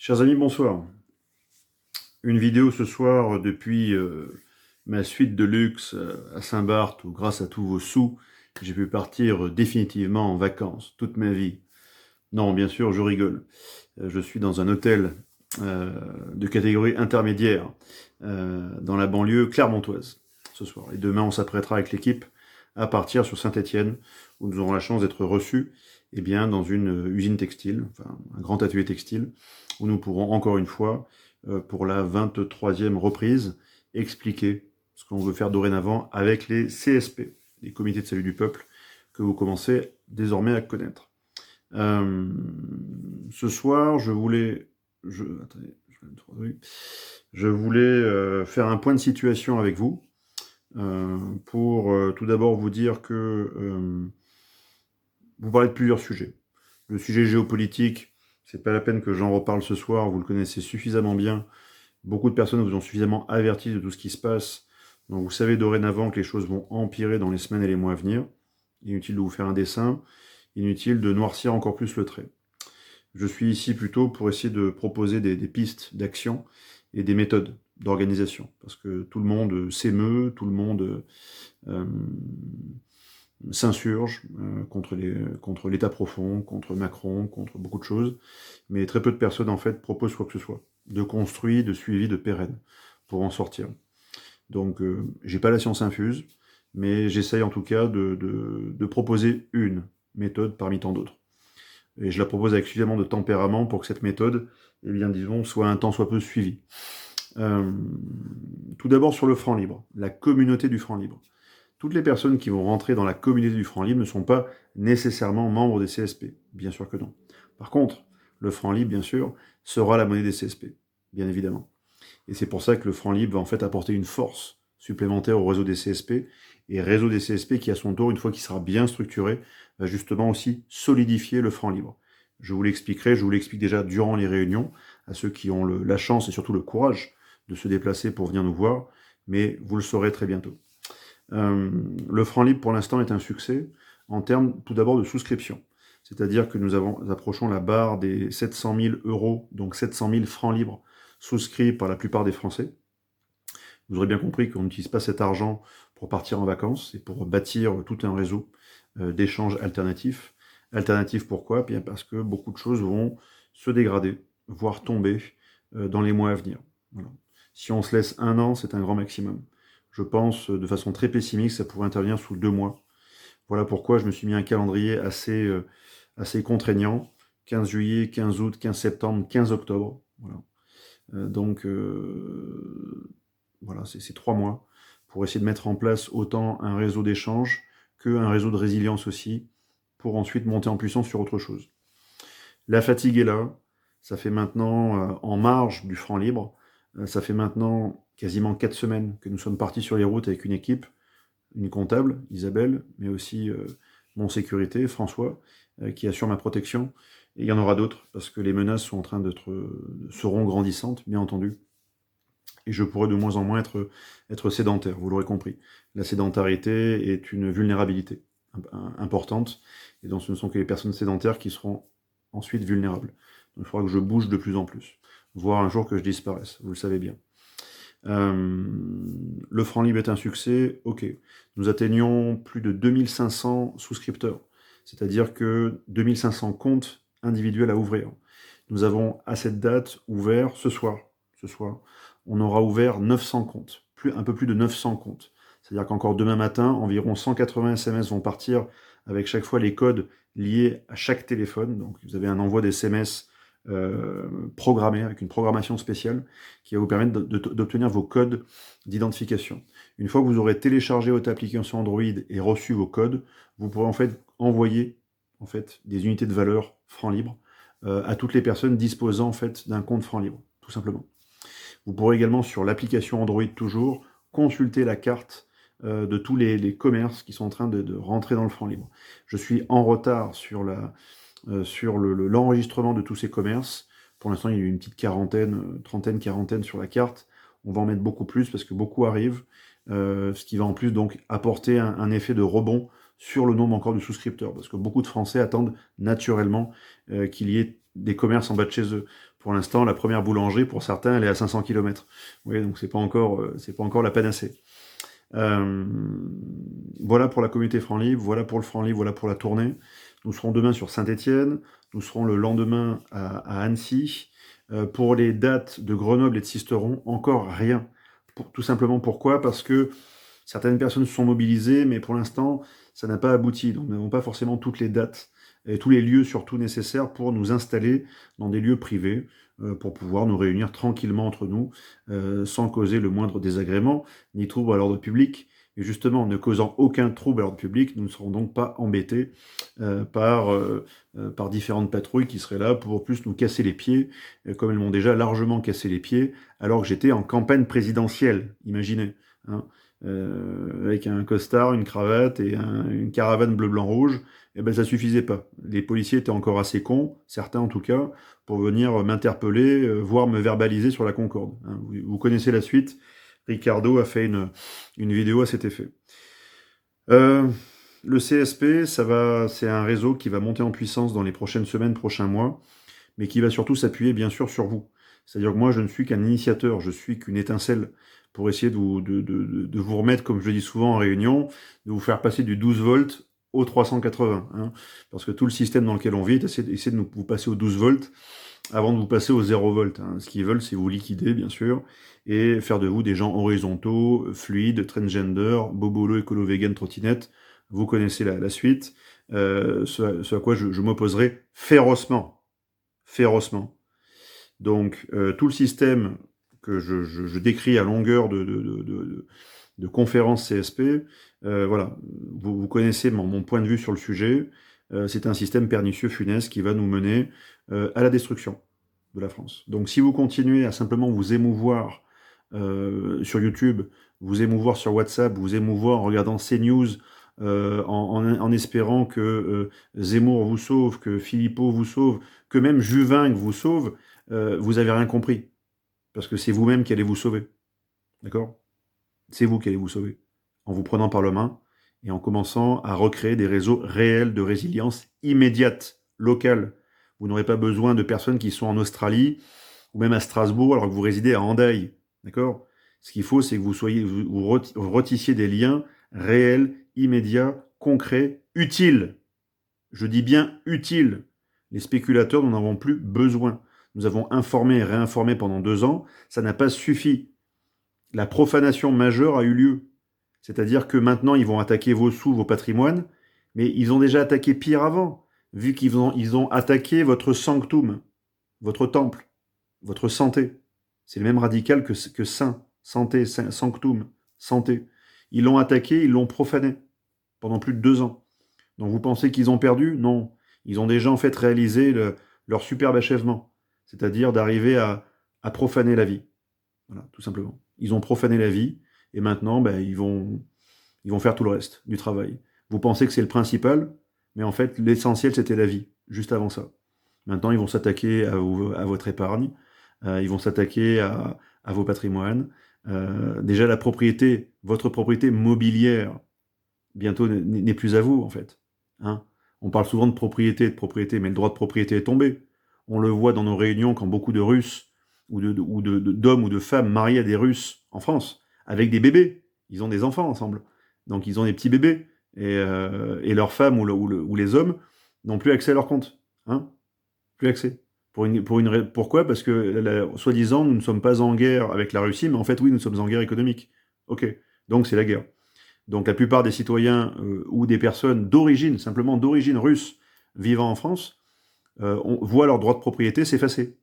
Chers amis, bonsoir. Une vidéo ce soir depuis ma suite de luxe à Saint-Barth, où grâce à tous vos sous, j'ai pu partir définitivement en vacances, toute ma vie. Non, bien sûr, je rigole. Je suis dans un hôtel de catégorie intermédiaire dans la banlieue clermontoise ce soir. Et demain, on s'apprêtera avec l'équipe à partir sur Saint-Étienne, où nous aurons la chance d'être reçus dans une usine textile, enfin un grand atelier textile, où nous pourrons encore une fois, pour la 23e reprise, expliquer ce qu'on veut faire dorénavant avec les CSP, les comités de salut du peuple, que vous commencez désormais à connaître. Ce soir, je voulais faire un point de situation avec vous, pour tout d'abord vous dire que vous parlez de plusieurs sujets. Le sujet géopolitique, c'est pas la peine que j'en reparle ce soir, vous le connaissez suffisamment bien. Beaucoup de personnes vous ont suffisamment averti de tout ce qui se passe. Donc vous savez dorénavant que les choses vont empirer dans les semaines et les mois à venir. Inutile de vous faire un dessin, inutile de noircir encore plus le trait. Je suis ici plutôt pour essayer de proposer des pistes d'action et des méthodes d'organisation. Parce que tout le monde s'émeut, tout le monde s'insurge contre l'État profond, contre Macron, contre beaucoup de choses. Mais très peu de personnes, en fait, proposent quoi que ce soit. De construit, de suivi, de pérenne, pour en sortir. Donc, j'ai pas la science infuse, mais j'essaye en tout cas de proposer une méthode parmi tant d'autres. Et je la propose avec suffisamment de tempérament pour que cette méthode, eh bien, disons, soit un tant soit peu suivie. Tout d'abord sur le franc libre, la communauté du franc libre. Toutes les personnes qui vont rentrer dans la communauté du franc libre ne sont pas nécessairement membres des CSP. Bien sûr que non. Par contre, le franc libre, bien sûr, sera la monnaie des CSP, bien évidemment. Et c'est pour ça que le franc libre va en fait apporter une force supplémentaire au réseau des CSP, et réseau des CSP qui, à son tour, une fois qu'il sera bien structuré, va justement aussi solidifier le franc libre. Je vous l'expliquerai, je vous l'explique déjà durant les réunions, à ceux qui ont la chance et surtout le courage de se déplacer pour venir nous voir, mais vous le saurez très bientôt. Le franc libre, pour l'instant, est un succès en termes tout d'abord de souscription. C'est-à-dire que nous approchons la barre des 700 000 euros, donc 700 000 francs libres souscrits par la plupart des Français. Vous aurez bien compris qu'on n'utilise pas cet argent pour partir en vacances, c'est pour bâtir tout un réseau d'échanges alternatifs. Alternatifs pourquoi? Bien parce que beaucoup de choses vont se dégrader, voire tomber dans les mois à venir. Voilà. Si on se laisse un an, c'est un grand maximum. Je pense de façon très pessimiste, ça pourrait intervenir sous 2 mois. Voilà pourquoi je me suis mis un calendrier assez contraignant. 15 juillet, 15 août, 15 septembre, 15 octobre. Voilà. Voilà, c'est 3 mois pour essayer de mettre en place autant un réseau d'échange qu'un réseau de résilience aussi, pour ensuite monter en puissance sur autre chose. La fatigue est là, ça fait maintenant, en marge du franc libre, ça fait maintenant quasiment 4 semaines que nous sommes partis sur les routes avec une équipe, une comptable, Isabelle, mais aussi mon sécurité, François, qui assure ma protection. Et il y en aura d'autres, parce que les menaces sont en train seront grandissantes, bien entendu. Et je pourrais de moins en moins être sédentaire, vous l'aurez compris. La sédentarité est une vulnérabilité importante, et donc ce ne sont que les personnes sédentaires qui seront ensuite vulnérables. Donc il faudra que je bouge de plus en plus, voire un jour que je disparaisse, vous le savez bien. Le franc libre est un succès, ok. Nous atteignons plus de 2500 souscripteurs, c'est-à-dire que 2500 comptes individuels à ouvrir. Nous avons à cette date ouvert ce soir, on aura ouvert 900 comptes, un peu plus de 900 comptes. C'est-à-dire qu'encore demain matin, environ 180 SMS vont partir avec chaque fois les codes liés à chaque téléphone. Donc vous avez un envoi d'SMS programmé, avec une programmation spéciale, qui va vous permettre d'obtenir vos codes d'identification. Une fois que vous aurez téléchargé votre application Android et reçu vos codes, vous pourrez en fait envoyer des unités de valeur franc libre à toutes les personnes disposant en fait d'un compte franc libre, tout simplement. Vous pourrez également, sur l'application Android toujours, consulter la carte de tous les commerces qui sont en train de rentrer dans le franc libre. Je suis en retard sur l'enregistrement de tous ces commerces. Pour l'instant, il y a eu une petite quarantaine sur la carte. On va en mettre beaucoup plus parce que beaucoup arrivent, ce qui va en plus donc apporter un effet de rebond sur le nombre encore de souscripteurs, parce que beaucoup de Français attendent naturellement qu'il y ait des commerces en bas de chez eux. Pour l'instant, la première boulangerie, pour certains, elle est à 500 km. Vous voyez, donc c'est pas encore la panacée. Voilà pour la communauté franc libre, voilà pour le franc libre, voilà pour la tournée. Nous serons demain sur Saint-Étienne, nous serons le lendemain à Annecy. Pour les dates de Grenoble et de Sisteron, encore rien. Tout simplement pourquoi? Parce que certaines personnes se sont mobilisées, mais pour l'instant, ça n'a pas abouti. Donc nous n'avons pas forcément toutes les dates et tous les lieux surtout nécessaires pour nous installer dans des lieux privés, pour pouvoir nous réunir tranquillement entre nous, sans causer le moindre désagrément, ni trouble à l'ordre public. Et justement, en ne causant aucun trouble à l'ordre public, nous ne serons donc pas embêtés par différentes patrouilles qui seraient là pour plus nous casser les pieds, comme elles m'ont déjà largement cassé les pieds, alors que j'étais en campagne présidentielle, imaginez. Hein, avec un costard, une cravate et une caravane bleu-blanc-rouge, et ben ça suffisait pas. Les policiers étaient encore assez cons, certains en tout cas, pour venir m'interpeller, voire me verbaliser sur la Concorde. Hein. Vous connaissez la suite, Ricardo a fait une vidéo à cet effet. Le CSP, c'est un réseau qui va monter en puissance dans les prochaines semaines, prochains mois, mais qui va surtout s'appuyer bien sûr sur vous. C'est-à-dire que moi, je ne suis qu'un initiateur, je suis qu'une étincelle pour essayer de vous remettre, comme je le dis souvent en réunion, de vous faire passer du 12 volts au 380. Hein, parce que tout le système dans lequel on vit essaie de vous passer au 12 volts avant de vous passer au 0 volts. Hein. Ce qu'ils veulent, c'est vous liquider, bien sûr, et faire de vous des gens horizontaux, fluides, transgender, bobolo, écolo, vegan, trottinette. Vous connaissez la suite. Ce à quoi je m'opposerai férocement. Férocement. Donc, tout le système que je décris à longueur de conférences CSP, voilà, vous connaissez mon point de vue sur le sujet. C'est un système pernicieux, funeste, qui va nous mener à la destruction de la France. Donc, si vous continuez à simplement vous émouvoir sur YouTube, vous émouvoir sur WhatsApp, vous émouvoir en regardant CNews, en espérant que Zemmour vous sauve, que Philippot vous sauve, que même Juvin vous sauve, vous avez rien compris. Parce que c'est vous-même qui allez vous sauver. D'accord? C'est vous qui allez vous sauver. En vous prenant par la main et en commençant à recréer des réseaux réels de résilience immédiate, locale. Vous n'aurez pas besoin de personnes qui sont en Australie ou même à Strasbourg alors que vous résidez à Hendaye. D'accord? Ce qu'il faut, c'est que vous retissiez des liens réels, immédiats, concrets, utiles. Je dis bien utiles. Les spéculateurs, nous n'en avons plus besoin. Nous avons informé et réinformé pendant 2 ans, ça n'a pas suffi. La profanation majeure a eu lieu. C'est-à-dire que maintenant, ils vont attaquer vos sous, vos patrimoines, mais ils ont déjà attaqué pire avant, vu qu'ils ont attaqué votre sanctum, votre temple, votre santé. C'est le même radical que saint, santé, sanctum, santé. Ils l'ont attaqué, ils l'ont profané pendant plus de 2 ans. Donc vous pensez qu'ils ont perdu? Non. Ils ont déjà en fait réalisé leur superbe achèvement, c'est-à-dire d'arriver à profaner la vie. Voilà, tout simplement. Ils ont profané la vie, et maintenant, ils vont faire tout le reste du travail. Vous pensez que c'est le principal, mais en fait, l'essentiel, c'était la vie, juste avant ça. Maintenant, ils vont s'attaquer à votre épargne, ils vont s'attaquer à vos patrimoines. Déjà, la propriété, votre propriété mobilière, bientôt n'est plus à vous, en fait. Hein, on parle souvent de propriété, mais le droit de propriété est tombé. On le voit dans nos réunions quand beaucoup de Russes, ou d'hommes ou de femmes mariés à des Russes en France, avec des bébés, ils ont des enfants ensemble. Donc ils ont des petits bébés, et leurs femmes ou les hommes n'ont plus accès à leur compte. Hein, plus accès. Pourquoi? Parce que, soi-disant, nous ne sommes pas en guerre avec la Russie, mais en fait, oui, nous sommes en guerre économique. Ok, donc c'est la guerre. Donc la plupart des citoyens ou des personnes d'origine, simplement d'origine russe, vivant en France, voient leur droit de propriété s'effacer,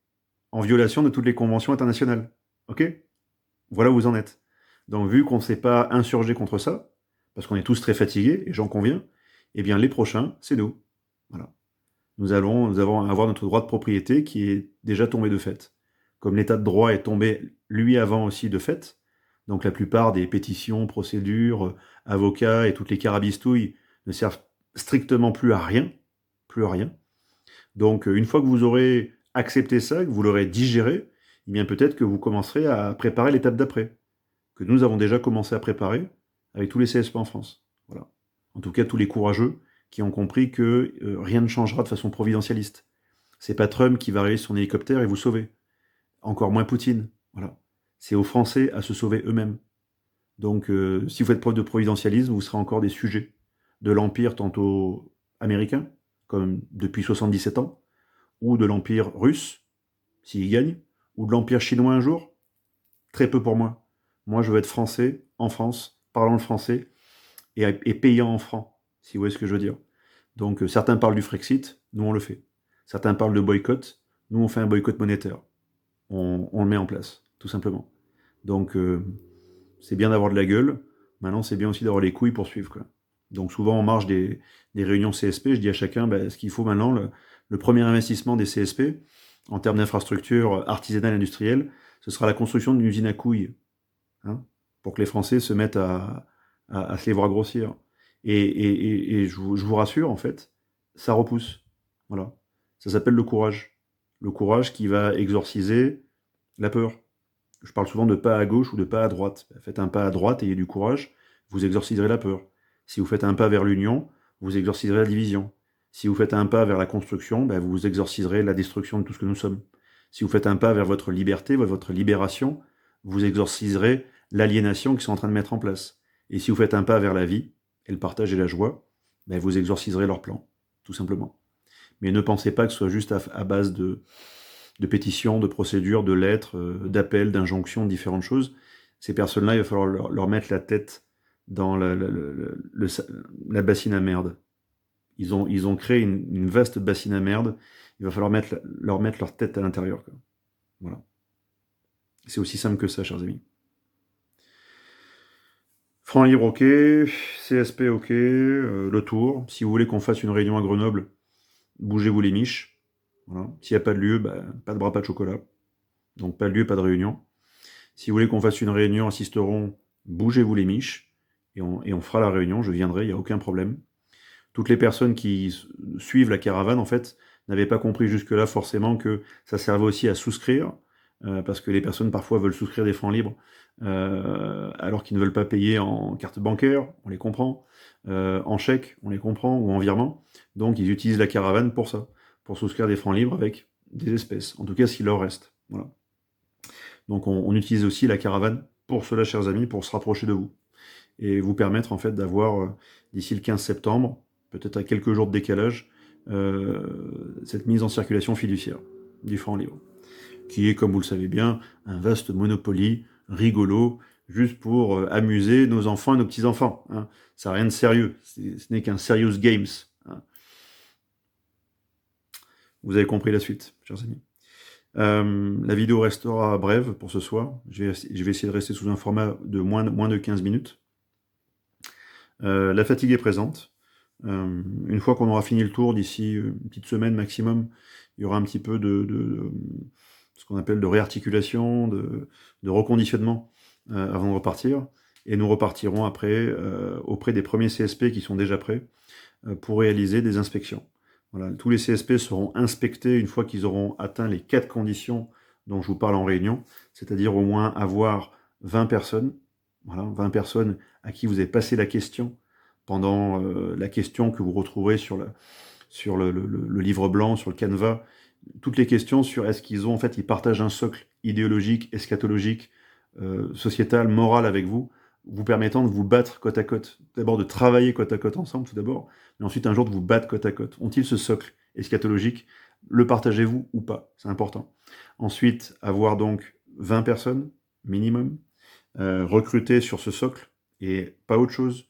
en violation de toutes les conventions internationales. Ok? Voilà où vous en êtes. Donc vu qu'on ne s'est pas insurgé contre ça, parce qu'on est tous très fatigués, et j'en conviens, eh bien les prochains, c'est nous. Voilà. Nous allons avoir notre droit de propriété qui est déjà tombé de fait. Comme l'état de droit est tombé, lui, avant aussi de fait, donc la plupart des pétitions, procédures, avocats et toutes les carabistouilles ne servent strictement plus à rien. Plus à rien. Donc une fois que vous aurez accepté ça, que vous l'aurez digéré, eh bien peut-être que vous commencerez à préparer l'étape d'après, que nous avons déjà commencé à préparer avec tous les CSP en France. Voilà. En tout cas, tous les courageux qui ont compris que rien ne changera de façon providentialiste. C'est pas Trump qui va arriver sur son hélicoptère et vous sauver. Encore moins Poutine. Voilà. C'est aux Français à se sauver eux-mêmes. Donc, si vous faites preuve de providentialisme, vous serez encore des sujets de l'Empire tantôt américain, comme depuis 77 ans, ou de l'Empire russe, s'il gagne, ou de l'Empire chinois un jour. Très peu pour moi. Moi, je veux être français, en France, parlant le français, et payant en francs, si vous voyez ce que je veux dire. Donc, certains parlent du Frexit, nous on le fait. Certains parlent de boycott, nous on fait un boycott monétaire. On le met en place, tout simplement. Donc, c'est bien d'avoir de la gueule, maintenant c'est bien aussi d'avoir les couilles pour suivre, quoi. Donc souvent en marge des réunions CSP, je dis à chacun ce qu'il faut maintenant, le premier investissement des CSP, en termes d'infrastructures artisanales et industrielles, ce sera la construction d'une usine à couilles, hein, pour que les Français se mettent à se les voir grossir. Et je vous rassure, en fait, ça repousse. Voilà. Ça s'appelle le courage. Le courage qui va exorciser la peur. Je parle souvent de pas à gauche ou de pas à droite. Faites un pas à droite, ayez du courage, vous exorciserez la peur. Si vous faites un pas vers l'union, vous exorciserez la division. Si vous faites un pas vers la construction, vous exorciserez la destruction de tout ce que nous sommes. Si vous faites un pas vers votre liberté, votre libération, vous exorciserez l'aliénation qu'ils sont en train de mettre en place. Et si vous faites un pas vers la vie, et le partage et la joie, vous exorciserez leur plan, tout simplement. Mais ne pensez pas que ce soit juste à base de pétitions, de procédures, de lettres, d'appels, d'injonctions, de différentes choses. Ces personnes-là, il va falloir leur mettre la tête dans la bassine à merde. Ils ont créé une vaste bassine à merde. Il va falloir leur mettre leur tête à l'intérieur, quoi. Voilà. C'est aussi simple que ça, chers amis. Franc libre, ok. CSP, ok. Le tour. Si vous voulez qu'on fasse une réunion à Grenoble, bougez-vous les miches. Voilà. S'il n'y a pas de lieu, pas de bras, pas de chocolat. Donc pas de lieu, pas de réunion. Si vous voulez qu'on fasse une réunion à Sisteron, bougez-vous les miches, et on fera la réunion, je viendrai, il n'y a aucun problème. Toutes les personnes qui suivent la caravane, en fait, n'avaient pas compris jusque-là forcément que ça servait aussi à souscrire, parce que les personnes parfois veulent souscrire des francs libres, alors qu'ils ne veulent pas payer en carte bancaire, on les comprend, en chèque, on les comprend, ou en virement. Donc ils utilisent la caravane pour ça, pour souscrire des francs libres avec des espèces, en tout cas s'il leur reste. Voilà. Donc on utilise aussi la caravane pour cela, chers amis, pour se rapprocher de vous. Et vous permettre en fait d'avoir, d'ici le 15 septembre, peut-être à quelques jours de décalage, cette mise en circulation fiduciaire du franc libre. Qui est, comme vous le savez bien, un vaste Monopoly, rigolo, juste pour amuser nos enfants et nos petits-enfants. Hein. Ça n'a rien de sérieux, ce n'est qu'un serious games. Hein. Vous avez compris la suite, chers amis. La vidéo restera brève pour ce soir. Je vais essayer de rester sous un format de moins de 15 minutes. La fatigue est présente. Une fois qu'on aura fini le tour, d'ici une petite semaine maximum, il y aura un petit peu de ce qu'on appelle de réarticulation, de reconditionnement avant de repartir. Et nous repartirons après auprès des premiers CSP qui sont déjà prêts pour réaliser des inspections. Voilà, tous les CSP seront inspectés une fois qu'ils auront atteint les 4 conditions dont je vous parle en réunion, c'est-à-dire au moins avoir 20 personnes, voilà, 20 personnes à qui vous avez passé la question pendant la question que vous retrouverez sur le livre blanc, sur le canevas, toutes les questions sur est-ce qu'ils ont, en fait, ils partagent un socle idéologique, eschatologique, sociétal, moral avec vous, vous permettant de vous battre côte à côte. D'abord de travailler côte à côte ensemble, tout d'abord, mais ensuite un jour de vous battre côte à côte. Ont-ils ce socle eschatologique? Le partagez-vous ou pas? C'est important. Ensuite, avoir donc 20 personnes, minimum, recrutées sur ce socle, et pas autre chose.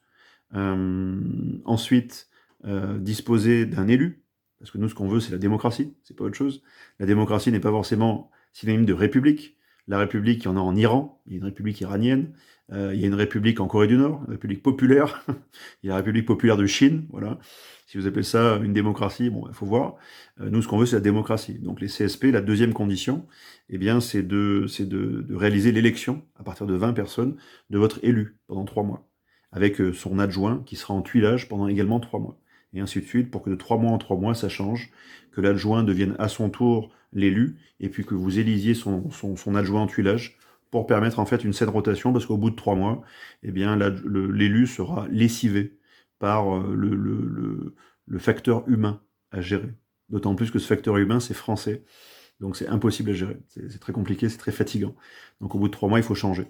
Ensuite, disposer d'un élu, parce que nous, ce qu'on veut, c'est la démocratie, c'est pas autre chose. La démocratie n'est pas forcément synonyme de république. La république, il y en a en Iran, il y a une république iranienne, il y a une république en Corée du Nord, une république populaire, il y a la république populaire de Chine, voilà. Si vous appelez ça une démocratie, bon, il faut voir. Nous, ce qu'on veut, c'est la démocratie. Donc les CSP, la deuxième condition, eh bien, c'est de réaliser l'élection, à partir de 20 personnes, de votre élu pendant 3 mois, avec son adjoint qui sera en tuilage pendant également 3 mois. Et ainsi de suite, pour que de 3 mois en 3 mois, ça change, que l'adjoint devienne à son tour l'élu, et puis que vous élisiez son adjoint en tuilage, pour permettre en fait une saine rotation, parce qu'au bout de 3 mois, eh bien l'élu sera lessivé par le facteur humain à gérer. D'autant plus que ce facteur humain, c'est français. Donc c'est impossible à gérer. C'est très compliqué, c'est très fatigant. Donc au bout de 3 mois, il faut changer.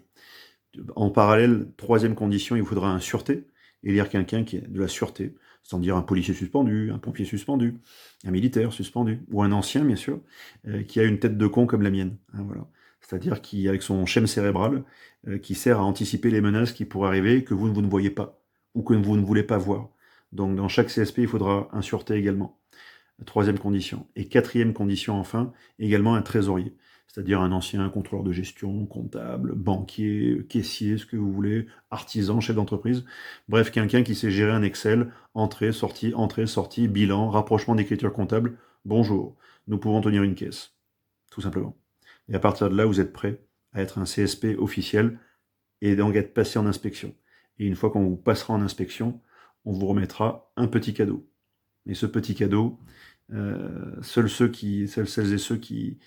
En parallèle, troisième condition, il faudra un sûreté, élire quelqu'un qui est de la sûreté, c'est-à-dire un policier suspendu, un pompier suspendu, un militaire suspendu, ou un ancien, bien sûr, qui a une tête de con comme la mienne. Hein, voilà. C'est-à-dire qui, avec son schème cérébral, qui sert à anticiper les menaces qui pourraient arriver, que vous ne voyez pas, ou que vous ne voulez pas voir. Donc dans chaque CSP, il faudra un sûreté également. Troisième condition. Et quatrième condition, enfin, également un trésorier. C'est-à-dire un ancien contrôleur de gestion, comptable, banquier, caissier, ce que vous voulez, artisan, chef d'entreprise. Bref, quelqu'un qui sait gérer un Excel, entrée, sortie, bilan, rapprochement d'écriture comptable. Bonjour, nous pouvons tenir une caisse. Tout simplement. Et à partir de là, vous êtes prêt à être un CSP officiel et donc être passé en inspection. Et une fois qu'on vous passera en inspection, on vous remettra un petit cadeau. Et ce petit cadeau, seuls celles et ceux qui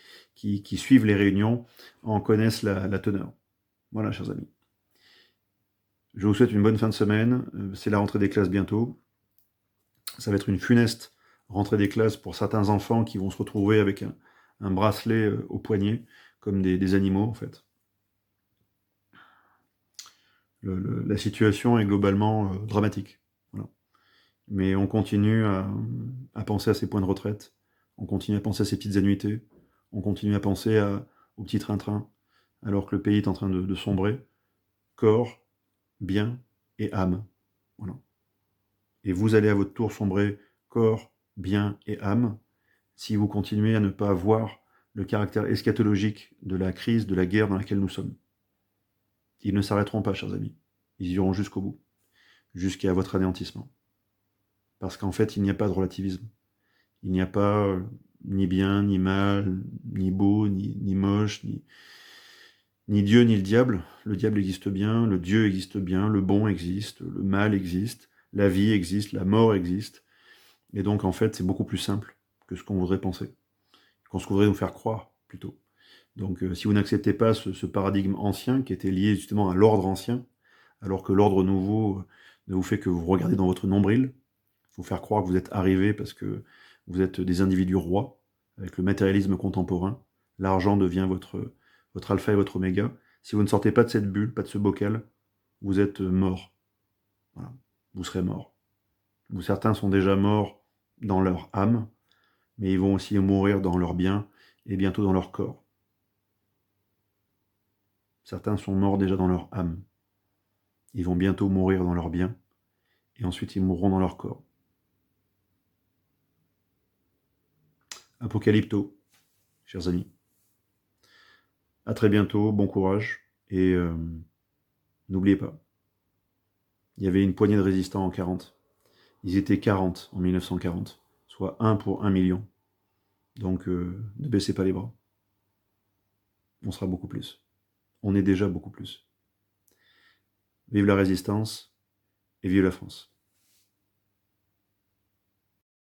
suivent les réunions en connaissent la teneur. Voilà, chers amis. Je vous souhaite une bonne fin de semaine. C'est la rentrée des classes bientôt. Ça va être une funeste rentrée des classes pour certains enfants qui vont se retrouver avec un bracelet au poignet, comme des animaux, en fait. La situation est globalement dramatique. Voilà. Mais on continue à penser à ces points de retraite, on continue à penser à ces petites annuités, on continue à penser aux petits train-train, alors que le pays est en train de sombrer. Corps, bien et âme. Voilà. Et vous allez à votre tour sombrer corps, bien et âme si vous continuez à ne pas voir le caractère eschatologique de la crise, de la guerre dans laquelle nous sommes. Ils ne s'arrêteront pas, chers amis. Ils iront jusqu'au bout, jusqu'à votre anéantissement. Parce qu'en fait, il n'y a pas de relativisme. Il n'y a pas ni bien, ni mal, ni beau, ni moche, ni Dieu, ni le diable. Le diable existe bien, le Dieu existe bien, le bon existe, le mal existe, la vie existe, la mort existe. Et donc, en fait, c'est beaucoup plus simple que ce qu'on voudrait penser, qu'on ce qu'on voudrait nous faire croire, plutôt. Donc, si vous n'acceptez pas ce paradigme ancien, qui était lié justement à l'ordre ancien, alors que l'ordre nouveau ne vous fait que vous regardez dans votre nombril, vous faire croire que vous êtes arrivé parce que vous êtes des individus rois, avec le matérialisme contemporain, l'argent devient votre alpha et votre oméga. Si vous ne sortez pas de cette bulle, pas de ce bocal, vous êtes mort. Voilà. Vous serez mort. Certains sont déjà morts dans leur âme, mais ils vont aussi mourir dans leur bien et bientôt dans leur corps. Certains sont morts déjà dans leur âme. Ils vont bientôt mourir dans leur bien, et ensuite ils mourront dans leur corps. Apocalypto, chers amis. À très bientôt, bon courage, et n'oubliez pas, il y avait une poignée de résistants en 40. Ils étaient 40 en 1940, soit 1 pour 1 million. Donc ne baissez pas les bras. On sera beaucoup plus. On est déjà beaucoup plus. Vive la résistance et vive la France.